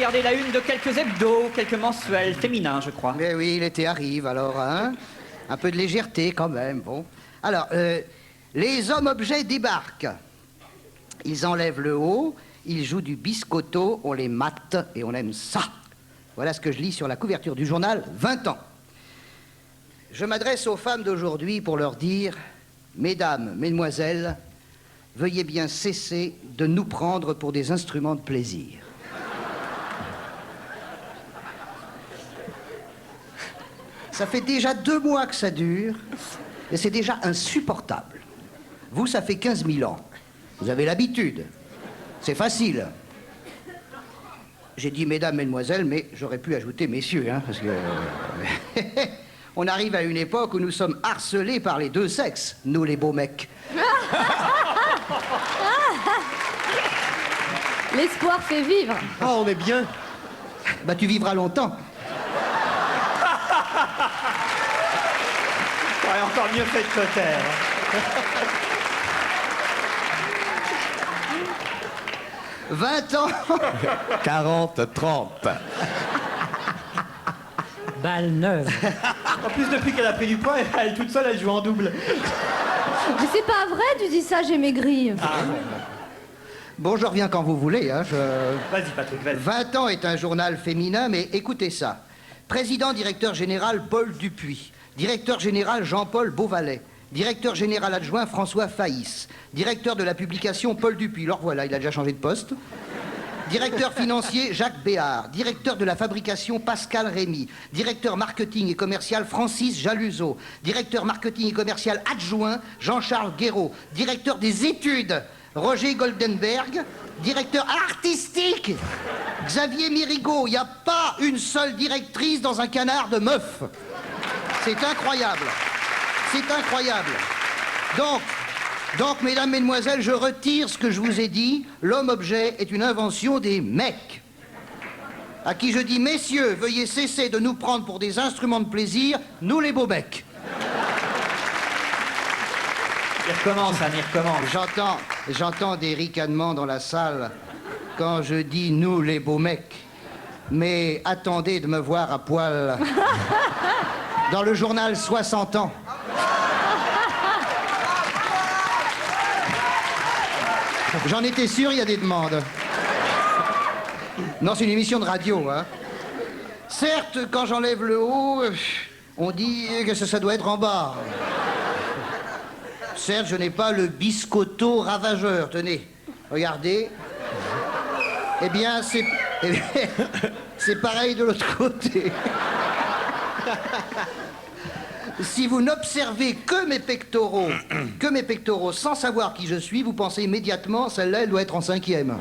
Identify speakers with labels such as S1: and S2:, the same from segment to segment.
S1: regarder la une de quelques hebdos, quelques mensuels féminins, je crois.
S2: Mais oui, l'été arrive, alors, hein. Un peu de légèreté, quand même, bon. Alors, les hommes-objets débarquent. Ils enlèvent le haut, ils jouent du biscotto, on les mate et on aime ça. Voilà ce que je lis sur la couverture du journal 20 ans. Je m'adresse aux femmes d'aujourd'hui pour leur dire: mesdames, mesdemoiselles, veuillez bien cesser de nous prendre pour des instruments de plaisir. Ça fait déjà 2 mois que ça dure, et c'est déjà insupportable. Vous, ça fait 15 000 ans. Vous avez l'habitude. C'est facile. J'ai dit mesdames, mesdemoiselles, mais j'aurais pu ajouter messieurs, hein, parce que... On arrive à une époque où nous sommes harcelés par les deux sexes, nous les beaux mecs.
S3: L'espoir fait vivre.
S4: Ah, on est bien.
S2: Bah, tu vivras longtemps.
S1: Ouais, encore mieux fait que Clotaire.
S2: 20 ans.
S4: 40, 30.
S5: Balle neuve.
S1: En plus, depuis qu'elle a pris du poids, elle toute seule, elle joue en double.
S3: Mais c'est pas vrai, tu dis ça, j'ai maigri.
S2: Bon, je reviens quand vous voulez, hein.
S1: Vas-y, Patrick, vas-y.
S2: 20 ans est un journal féminin, mais écoutez ça. Président directeur général Paul Dupuis. Directeur général Jean-Paul Beauvalet. Directeur général adjoint François Faïs. Directeur de la publication Paul Dupuis. Alors voilà, il a déjà changé de poste. Directeur financier Jacques Béard. Directeur de la fabrication Pascal Rémy. Directeur marketing et commercial Francis Jaluzo. Directeur marketing et commercial adjoint Jean-Charles Guéraud. Directeur des études Roger Goldenberg. Directeur artistique Xavier Mérigot. Il n'y a pas une seule directrice dans un canard de meuf. C'est incroyable. C'est incroyable. Donc, mesdames, mesdemoiselles, je retire ce que je vous ai dit. L'homme-objet est une invention des mecs. À qui je dis, messieurs, veuillez cesser de nous prendre pour des instruments de plaisir, nous les beaux mecs.
S1: Il recommence, Anne, il recommence.
S2: J'entends des ricanements dans la salle quand je dis nous les beaux mecs. Mais attendez de me voir à poil dans le journal 60 ans. J'en étais sûr, il y a des demandes. Non, c'est une émission de radio, hein. Certes, quand j'enlève le haut, on dit que ça doit être en bas. Certes, je n'ai pas le biscotto ravageur. Tenez, regardez. Eh bien, c'est pareil de l'autre côté. Si vous n'observez que mes pectoraux, sans savoir qui je suis, vous pensez immédiatement, celle-là, elle doit être en 5e.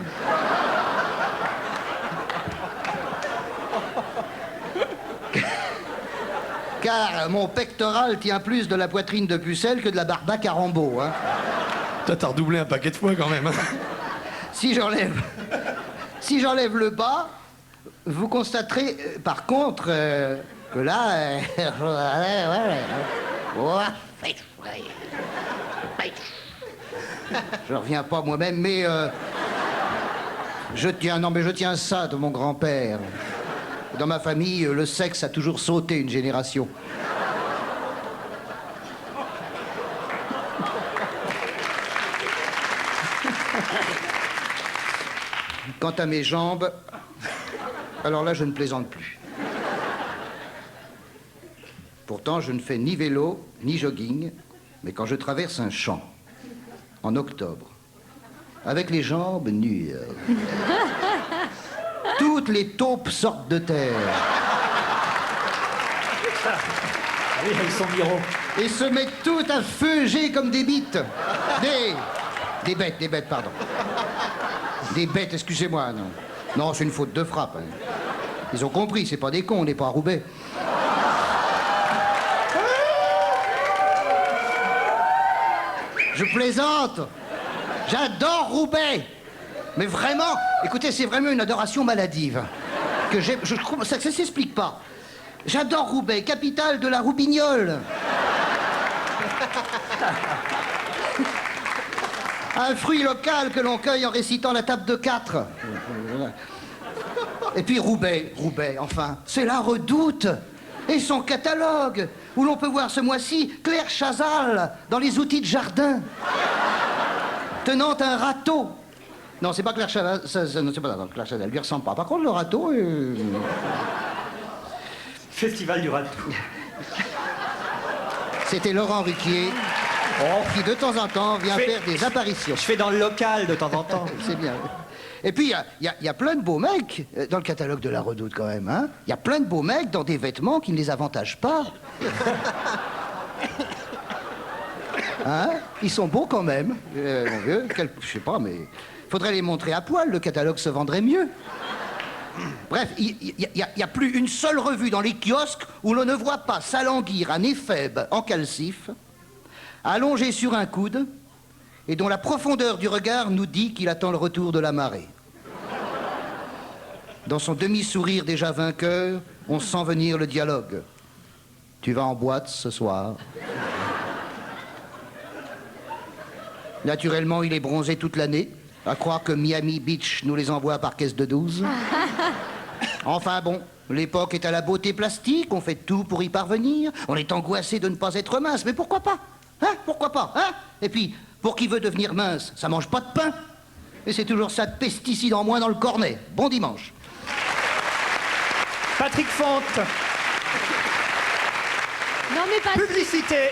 S2: Car mon pectoral tient plus de la poitrine de Pucelle que de la barbaque à Rambo, hein.
S4: Toi, t'as redoublé un paquet de fois quand même.
S2: Si j'enlève le bas, vous constaterez, par contre, que là... Je reviens pas moi-même, mais... Je tiens ça de mon grand-père. Dans ma famille, le sexe a toujours sauté une génération. Quant à mes jambes, alors là, je ne plaisante plus. Pourtant, je ne fais ni vélo, ni jogging, mais quand je traverse un champ, en octobre, avec les jambes nues, toutes les taupes sortent de terre.
S1: Oui, avec son miro.
S2: Et se mettent toutes à feuger comme des bites. Des bêtes, pardon. Des bêtes, excusez-moi, non. Non, c'est une faute de frappe. Hein. Ils ont compris, c'est pas des cons, on n'est pas à Roubaix. Je plaisante. J'adore Roubaix. Mais vraiment, écoutez, c'est vraiment une adoration maladive. Que j'ai, je trouve, ça s'explique pas. J'adore Roubaix, capitale de la Roubignole. Un fruit local que l'on cueille en récitant la table de 4. Et puis Roubaix, enfin, c'est la Redoute. Et son catalogue, où l'on peut voir ce mois-ci Claire Chazal dans les outils de jardin, tenant un râteau. Non, c'est pas Claire Chazal, non, c'est pas non, Claire Chazal, elle lui ressemble pas. Par contre, le râteau...
S1: Festival du râteau.
S2: C'était Laurent Ruquier, qui de temps en temps vient faire des apparitions.
S1: Je fais dans le local de temps en temps.
S2: C'est bien. Et puis, il y a plein de beaux mecs dans le catalogue de la Redoute, quand même. Hein. Il y a plein de beaux mecs dans des vêtements qui ne les avantagent pas. Hein? Ils sont beaux quand même. Mon vieux, je sais pas, mais... Faudrait les montrer à poil, le catalogue se vendrait mieux. Bref, il y a plus une seule revue dans les kiosques où l'on ne voit pas s'alanguir un éphèbe en calcif, allongé sur un coude, et dont la profondeur du regard nous dit qu'il attend le retour de la marée. Dans son demi-sourire déjà vainqueur, on sent venir le dialogue. Tu vas en boîte ce soir. Naturellement, il est bronzé toute l'année, à croire que Miami Beach nous les envoie par caisse de 12. Enfin bon, l'époque est à la beauté plastique, on fait tout pour y parvenir, on est angoissé de ne pas être mince, mais pourquoi pas? Hein? Pourquoi pas? Hein? Et puis, pour qui veut devenir mince, ça mange pas de pain. Et c'est toujours ça de pesticides en moins dans le cornet. Bon dimanche.
S1: Patrick Fonte,
S3: Non mais pas...
S1: publicité.